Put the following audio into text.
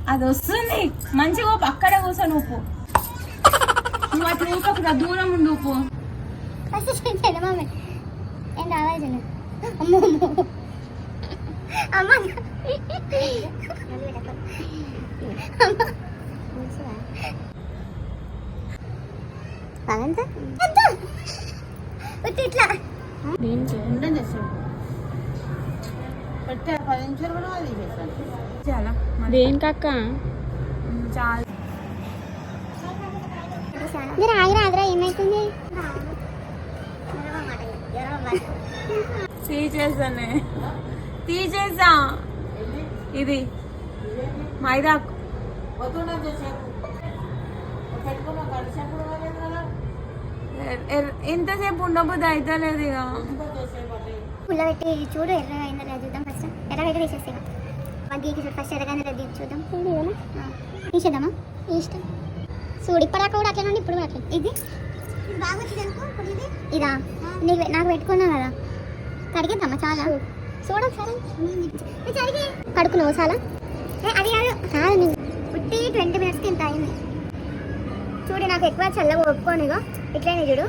అది వస్తుంది మంచిగా అక్కడే కూర్చో నువ్వు అట్లా ఊపకురా దూరం ఉండి ఊపు మమ్మీ ఏం రావాలి అమ్మో అమ్మ ఇట్లా దేనికక్క చాలా మీరు ఆగిరాదురా ఏమైతుంది తీసేసా ఇది మైదా ఎంతసేపు ఉండబోద్దు అయితే లేదు ఇక పుల్ల పెట్టి చూడు ఎర్రగా అయిందో లేదు చూద్దాం ఫస్ట్ ఎర్రగా అయితే తీసేస్తాయి గీకి చూడు ఫస్ట్ ఎర్రగా లేదు చూద్దాం తీసేద్దామా ఇష్టం చూడు ఇప్పటిదాకా కూడా అట్లా నుండి ఇప్పుడు కూడా అట్లా ఇది బాగా వచ్చింది ఇదా నీకు నాకు పెట్టుకున్నా కదా కడిగేద్దామా చాలా చూడ సరే కడుకున్నావు చాలా అది కాదు నీకు పుట్టి 20 minutesకి ఇంత అయింది చూడు నాకు ఎక్కువ చల్లగా ఒప్పుకోనిగో ఇట్లనే చూడు